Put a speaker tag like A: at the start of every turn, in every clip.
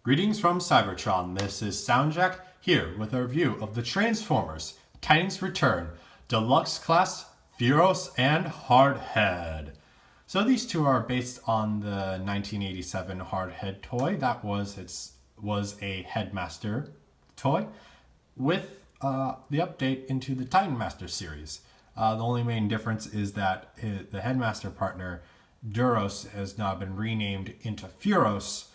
A: Greetings from Cybertron. This is SoundJack here with a review of the Transformers Titans Return Deluxe Class Furos and Hardhead. So these two are based on the 1987 Hardhead toy. That was a Headmaster toy with the update into the Titan Master series. The only main difference is that the Headmaster partner Duros has now been renamed into Furos.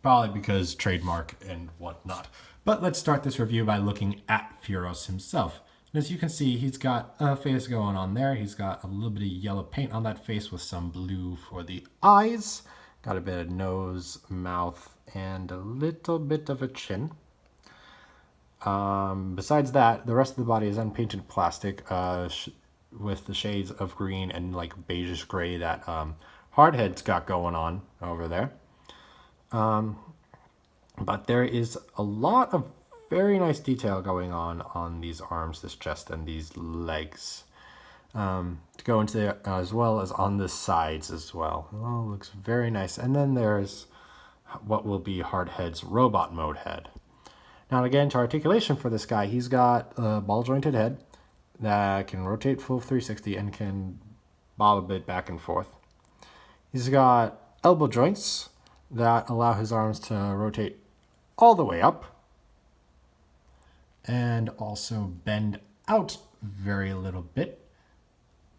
A: Probably because trademark and whatnot. But let's start this review by looking at Furos himself. And as you can see, he's got a face going on there. He's got a little bit of yellow paint on that face with some blue for the eyes. Got a bit of nose, mouth, and a little bit of a chin. Besides that, the rest of the body is unpainted plastic with the shades of green and like beigeish gray that Hardhead's got going on over there. But there is a lot of very nice detail going on these arms, this chest, and these legs. To go into there, as well as on the sides as well. Oh, looks very nice. And then there's what will be Hardhead's robot mode head. Now again, to articulation for this guy, he's got a ball jointed head that can rotate full 360 and can bob a bit back and forth. He's got elbow joints that allow his arms to rotate all the way up and also bend out very little bit.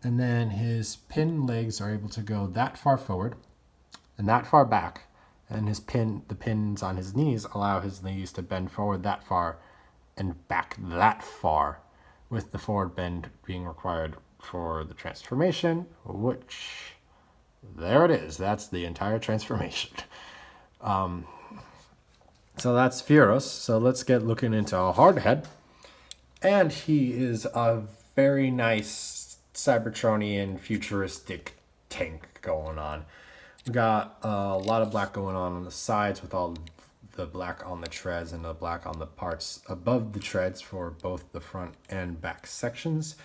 A: And then his pin legs are able to go that far forward and that far back. And the pins on his knees allow his knees to bend forward that far and back that far, with the forward bend being required for the transformation, which there it is. That's the entire transformation. So that's Furos. So let's get looking into Hardhead. And he is a very nice Cybertronian futuristic tank going on. We got a lot of black going on the sides with all the black on the treads and the black on the parts above the treads for both the front and back sections.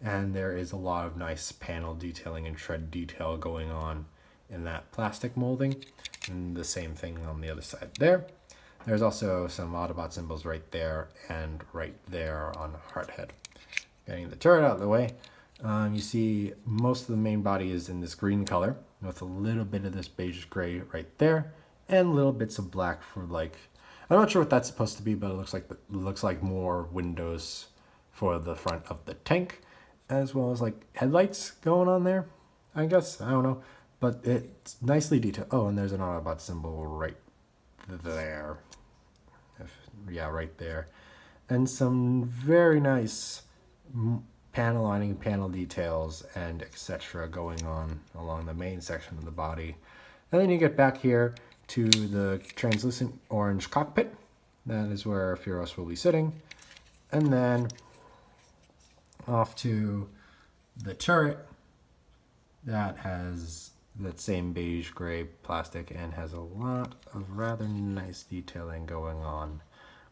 A: And there is a lot of nice panel detailing and tread detail going on in that plastic molding. And the same thing on the other side there. There's also some Autobot symbols right there and right there on Hardhead. Getting the turret out of the way, you see most of the main body is in this green color with a little bit of this beige gray right there and little bits of black for like, I'm not sure what that's supposed to be, but it looks like more windows for the front of the tank, as well as like headlights going on there, I guess. I don't know. But it's nicely detailed. Oh, and there's an Autobot symbol right there. Right there. And some very nice panel lining, panel details, and etc. going on along the main section of the body. And then you get back here to the translucent orange cockpit. That is where Furos will be sitting. And then off to the turret that has that same beige gray plastic and has a lot of rather nice detailing going on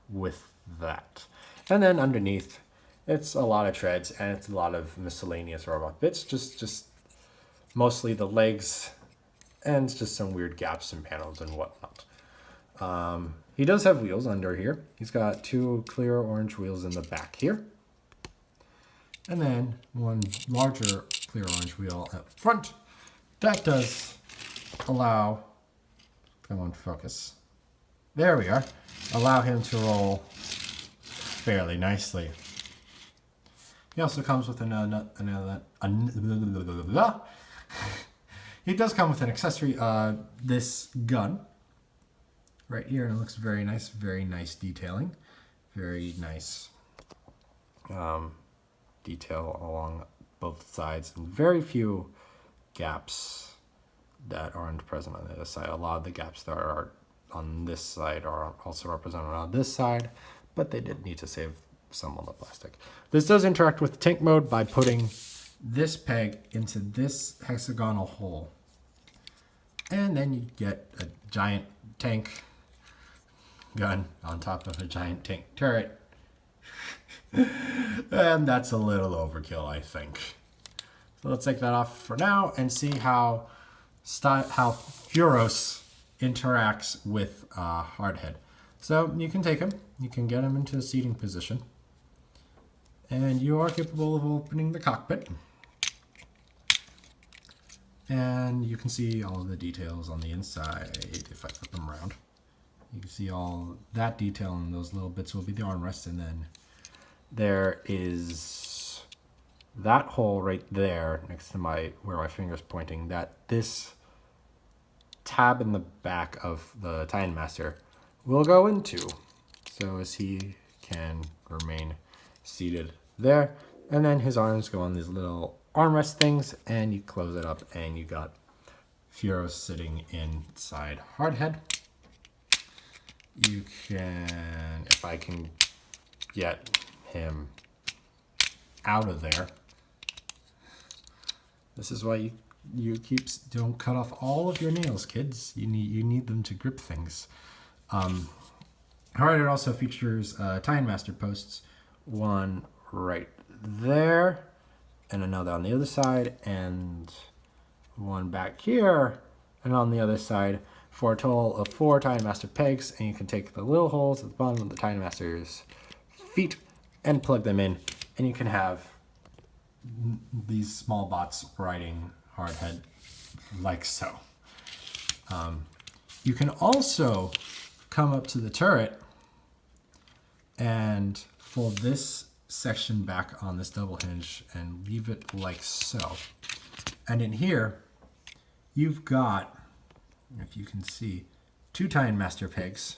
A: with that. And then underneath, it's a lot of treads and it's a lot of miscellaneous robot bits, just mostly the legs and just some weird gaps and panels and whatnot. He does have wheels under here. He's got two clear orange wheels in the back here. And then one larger clear orange wheel up front. That does allow, come on, focus. There we are. Allow him to roll fairly nicely. He also comes with he does come with an accessory, this gun right here, and it looks very nice detailing. Very nice detail along both sides, and very few gaps that aren't present on the other side. A lot of the gaps that are on this side are also represented on this side, but they did need to save some on the plastic. This does interact with tank mode by putting this peg into this hexagonal hole. And then you get a giant tank gun on top of a giant tank turret. And that's a little overkill, I think. So let's take that off for now and see how Furos interacts with Hardhead. So you can take him, you can get him into a seating position, and you are capable of opening the cockpit. And you can see all of the details on the inside if I flip them around. You can see all that detail, and those little bits will be the armrest, and then there is that hole right there next to where my finger's pointing, this tab in the back of the Titan Master will go into, so as he can remain seated there. And then his arms go on these little armrest things, and you close it up, and you got Furos sitting inside Hardhead. You can, if I can get him out of there. This is why don't cut off all of your nails, kids. You need them to grip things. Hardhead also features Titan Master posts, one right there, and another on the other side, and one back here, and on the other side, for a total of 4 Titan Master pegs. And you can take the little holes at the bottom of the Titan Master's feet and plug them in, and you can have these small bots riding Hardhead like so. You can also come up to the turret and fold this section back on this double hinge and leave it like so. And in here, you've got, if you can see, 2 Titan Master pegs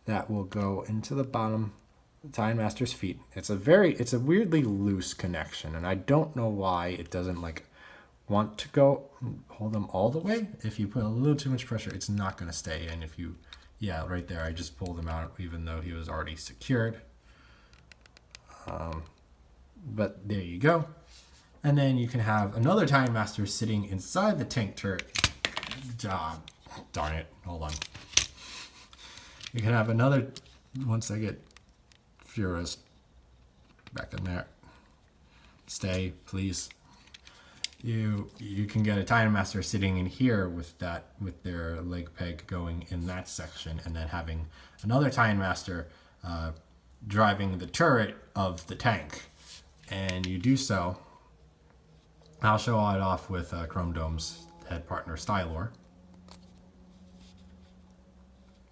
A: that will go into the bottom of the Titan Master's feet. It's a weirdly loose connection, and I don't know why it doesn't want to go hold them all the way. If you put a little too much pressure, it's not going to stay. And if you, yeah, right there, I just pulled him out even though he was already secured. But there you go. And then you can have another Titan Master sitting inside the tank turret. Darn it, hold on. You can have another, once I get Furos back in there. Stay, please. You can get a Titan Master sitting in here with their leg peg going in that section, and then having another Titan Master driving the turret of the tank. And you do so. I'll show it off with Chrome Dome's head partner Stylor.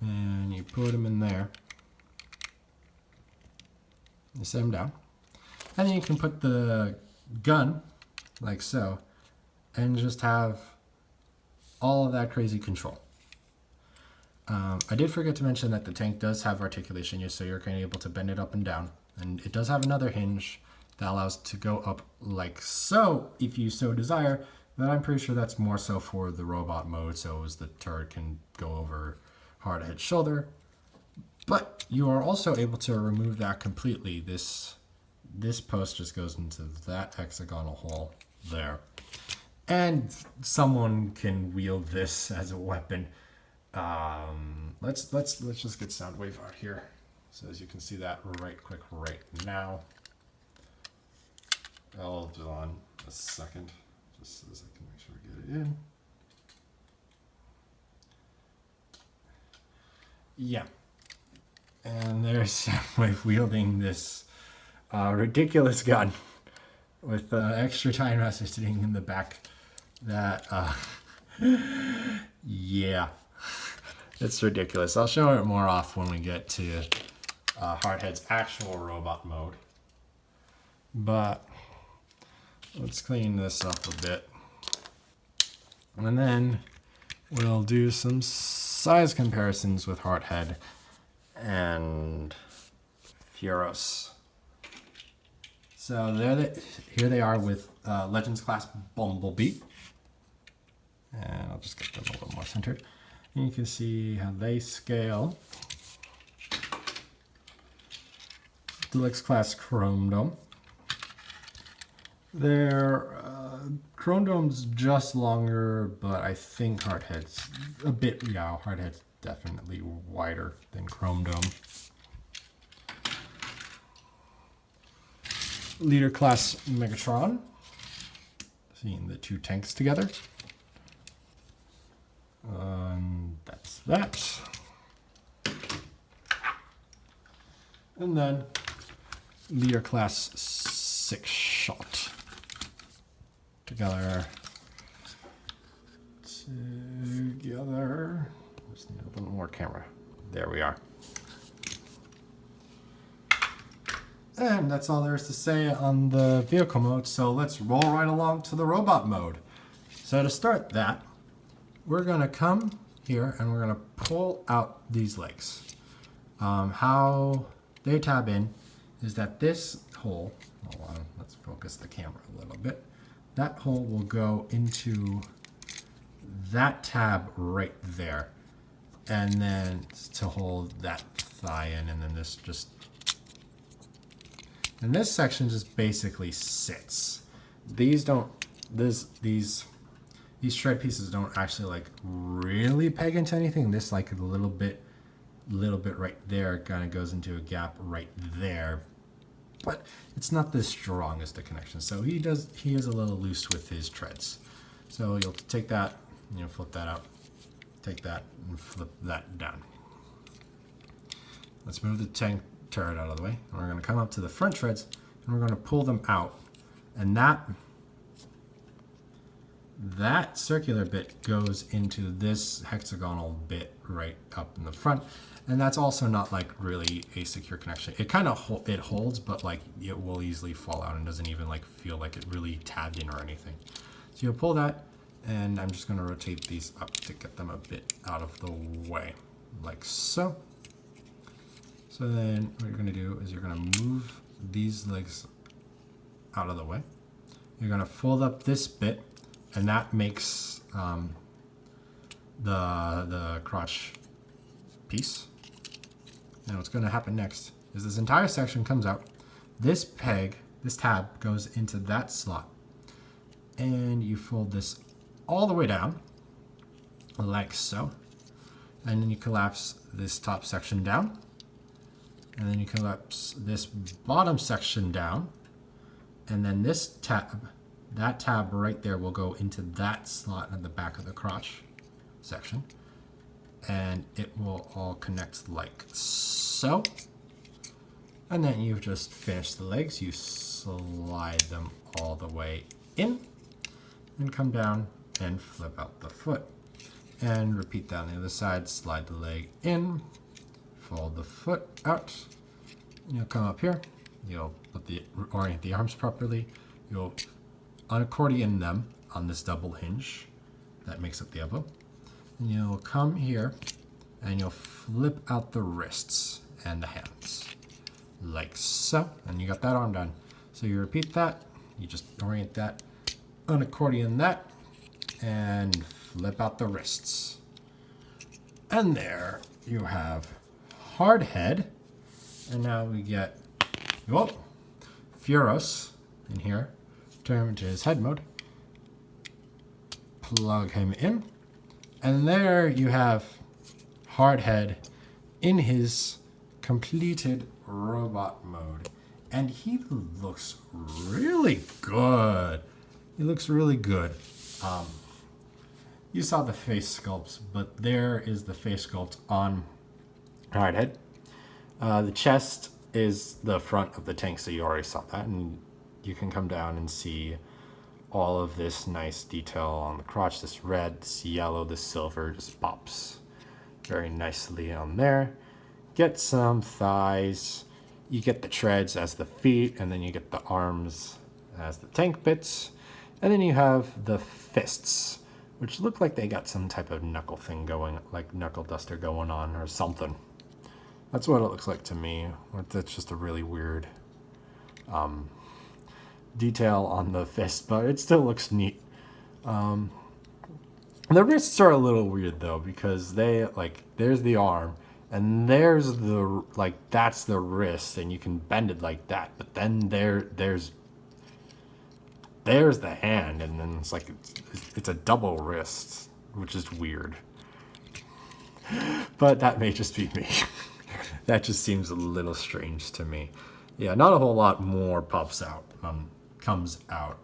A: And you put him in there. You set him down. And then you can put the gun like so, and just have all of that crazy control. I did forget to mention that the tank does have articulation, so you're kind of able to bend it up and down. And it does have another hinge that allows it to go up like so, if you so desire, but I'm pretty sure that's more so for the robot mode, so as the turret can go over Hardhead's shoulder. But you are also able to remove that completely. This post just goes into that hexagonal hole there. And someone can wield this as a weapon. Let's just get Soundwave out here, so as you can see that right now. Hold on a second, just so I can make sure we get it in. Yeah, and there's Soundwave wielding this ridiculous gun with extra Titan Master sitting in the back. That yeah, it's ridiculous. I'll show it more off when we get to Hardhead's actual robot mode. But let's clean this up a bit, and then we'll do some size comparisons with Hardhead and Furos. So here they are with Legends Class Bumblebee. And I'll just get them a little more centered. And you can see how they scale. Deluxe Class Chrome Dome. Their Chrome Dome's just longer, but I think Hardhead's a bit, yeah, Hardhead's definitely wider than Chrome Dome. Leader Class Megatron. Seeing the two tanks together. That's that. And then Leader Class 6 shot. Together. Just need a little more camera. There we are. And that's all there is to say on the vehicle mode, so let's roll right along to the robot mode. So to start that, we're going to come here and we're going to pull out these legs. How they tab in is that this hole, hold on, let's focus the camera a little bit. That hole will go into that tab right there. And then to hold that thigh in, and then this just, and this section just basically sits. These don't, these shred pieces don't actually like really peg into anything. This like a little bit right there kind of goes into a gap right there, but it's not the strongest of connections. So he is a little loose with his treads. So you'll take that, flip that out, take that and flip that down. Let's move the tank turret out of the way. And we're going to come up to the front treads and we're going to pull them out. And that circular bit goes into this hexagonal bit right up in the front. And that's also not like really a secure connection. It kind of it holds, but like it will easily fall out and doesn't even like feel like it really tabbed in or anything. So you'll pull that, and I'm just going to rotate these up to get them a bit out of the way, like so. So then what you're going to do is you're going to move these legs out of the way. You're going to fold up this bit, and that makes the crotch piece. And what's going to happen next is this entire section comes out. This peg, this tab goes into that slot. And you fold this all the way down, like so. And then you collapse this top section down. And then you collapse this bottom section down. And then this tab, that tab right there will go into that slot at the back of the crotch section. And it will all connect like so. And then you've just finished the legs. You slide them all the way in and come down and flip out the foot. And repeat that on the other side. Slide the leg in, fold the foot out. You'll come up here. You'll orient the arms properly. You'll unaccordion them on this double hinge that makes up the elbow. And you'll come here and you'll flip out the wrists and the hands like so. And you got that arm done. So you repeat that. You just orient that, unaccordion that, and flip out the wrists. And there you have Hardhead. And now we get Furos in here. Turn him into his head mode. Plug him in. And there you have Hardhead in his completed robot mode. And he looks really good. He looks really good. You saw the face sculpts, but there is the face sculpt on Hardhead. The chest is the front of the tank, so you already saw that. And you can come down and see all of this nice detail on the crotch. This red, this yellow, this silver just pops very nicely on there. Get some thighs. You get the treads as the feet, and then you get the arms as the tank bits. And then you have the fists, which look like they got some type of knuckle thing going, like knuckle duster going on or something. That's what it looks like to me. That's just a really weird detail on the fist, but it still looks neat. The wrists are a little weird though, because they there's the arm and there's the that's the wrist, and you can bend it like that, but then there's the hand, and then it's a double wrist, which is weird. But that may just be me. That just seems a little strange to me. Yeah, not a whole lot more comes out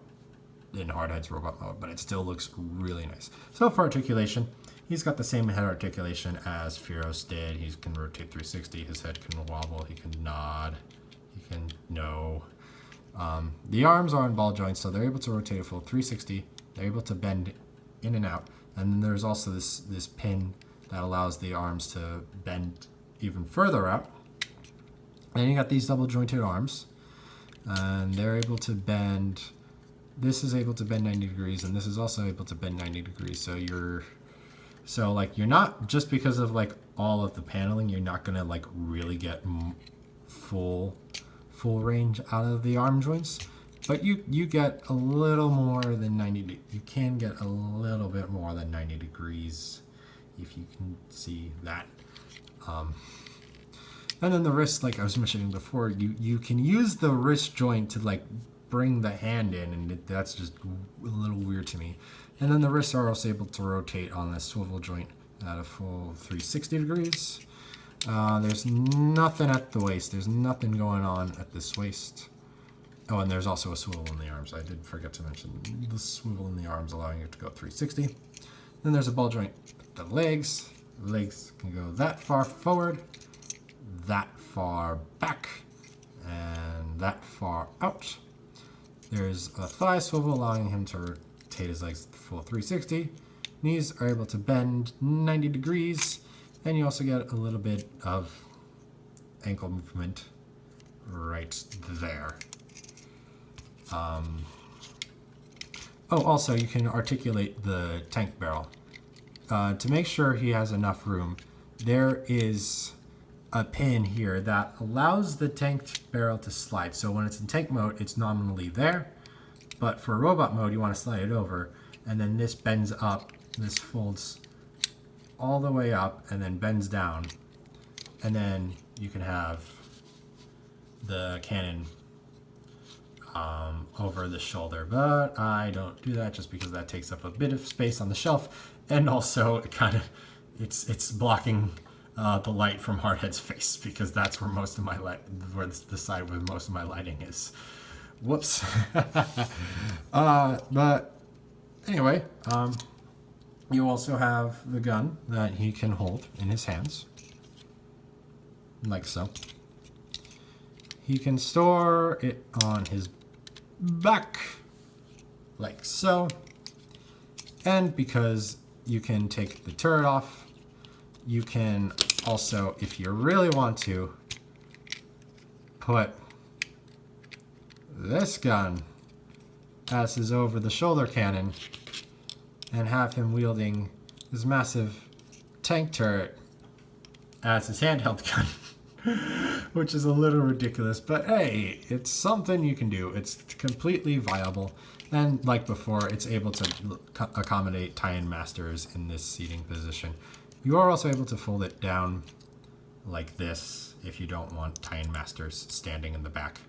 A: in Hardhead's robot mode, but it still looks really nice. So for articulation, He's got the same head articulation as Furos did. He can rotate 360. His head can wobble. He can nod. He can no. The arms are on ball joints, so they're able to rotate a full 360. They're able to bend in and out. And then there's also this pin that allows the arms to bend even further out. And you got these double jointed arms. And they're able to bend. This is able to bend 90 degrees, and this is also able to bend 90 degrees. So you're not, just because of like all of the paneling, you're not gonna like really get full range out of the arm joints, but you get a little more than 90. You can get a little bit more than 90 degrees, if you can see that. And then the wrist, like I was mentioning before, you can use the wrist joint to like bring the hand in, and that's just a little weird to me. And then the wrists are also able to rotate on this swivel joint at a full 360 degrees. There's nothing at the waist. There's nothing going on at this waist. Oh, and there's also a swivel in the arms. I did forget to mention the swivel in the arms allowing you to go 360. Then there's a ball joint with the legs. The legs can go that far forward, that far back, and that far out. There's a thigh swivel allowing him to rotate his legs full 360. Knees are able to bend 90 degrees, and you also get a little bit of ankle movement right there. Also you can articulate the tank barrel. To make sure he has enough room, there is a pin here that allows the tank barrel to slide. So when it's in tank mode, it's nominally there, but for robot mode, you want to slide it over, and then this bends up, this folds all the way up and then bends down, and then you can have the cannon over the shoulder, but I don't do that just because that takes up a bit of space on the shelf, and also it kind of it's blocking the light from Hardhead's face, because that's where most of my light, where the side where most of my lighting is. Whoops. But anyway, you also have the gun that he can hold in his hands, like so. He can store it on his back, like so. And because you can take the turret off, you can also, if you really want to, put this gun as his over-the-shoulder cannon and have him wielding this massive tank turret as his handheld gun. Which is a little ridiculous, but hey, it's something you can do. It's completely viable. And like before, it's able to accommodate tie-in masters in this seating position. You are also able to fold it down like this if you don't want tie-in masters standing in the back.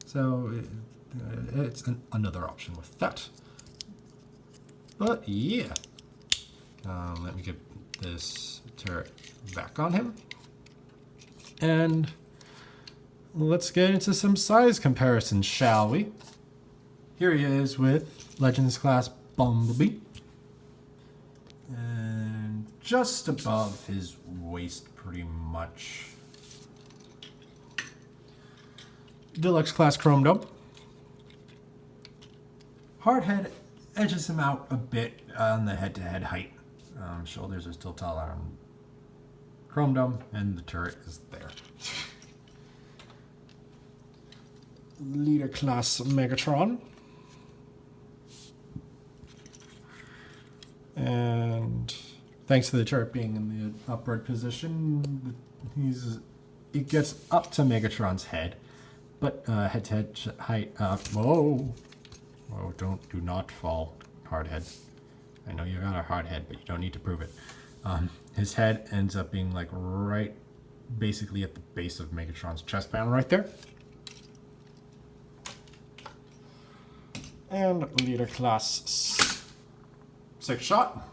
A: So it's another option with that. But yeah, let me get this turret back on him. And let's get into some size comparisons, shall we? Here he is with Legends Class Bumblebee. And just above his waist, pretty much. Deluxe Class Chrome Dome. Hardhead edges him out a bit on the head-to-head height. Shoulders are still taller on Chrome Dome, and the turret is there. Leader Class Megatron. And thanks to the turret being in the upward position, it gets up to Megatron's head, but head-to-head height. Whoa! Do not fall, Hardhead. I know you got a hard head, but you don't need to prove it. His head ends up being like right, basically at the base of Megatron's chest panel right there. And Leader Class 6 shot.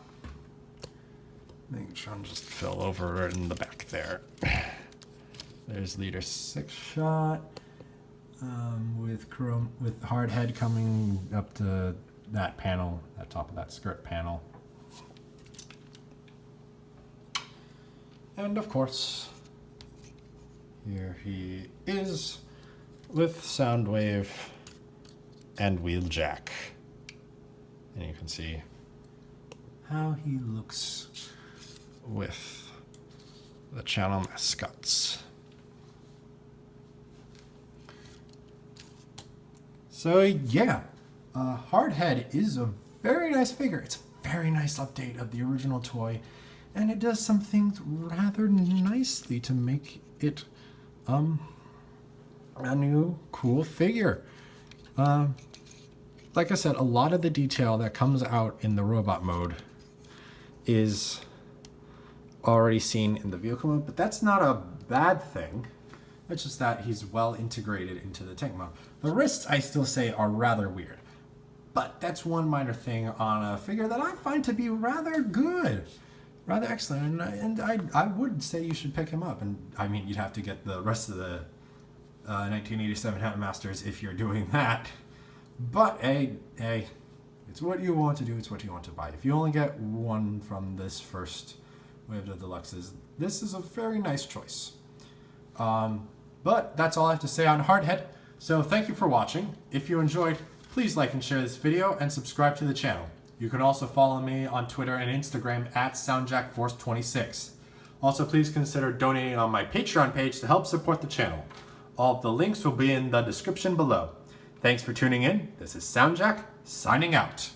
A: Megatron just fell over in the back there. There's Leader 6 shot. With Hardhead coming up to that panel, that top of that skirt panel. And of course, here he is with Soundwave and Wheeljack. And you can see how he looks with the channel mascots. So yeah, Hardhead is a very nice figure. It's a very nice update of the original toy, and it does some things rather nicely to make it a new cool figure. Like I said, a lot of the detail that comes out in the robot mode is already seen in the vehicle mode, but that's not a bad thing. It's just that he's well integrated into the tank mode. The wrists, I still say, are rather weird, but that's one minor thing on a figure that I find to be rather good, rather excellent, and I would say you should pick him up. And I mean, you'd have to get the rest of the 1987 Handmasters if you're doing that. But hey, it's what you want to do. It's what you want to buy. If you only get one from this first wave of the Deluxes, this is a very nice choice. But that's all I have to say on Hardhead. So thank you for watching. If you enjoyed, please like and share this video and subscribe to the channel. You can also follow me on Twitter and Instagram at SoundJackForce26. Also, please consider donating on my Patreon page to help support the channel. All of the links will be in the description below. Thanks for tuning in. This is SoundJack, signing out.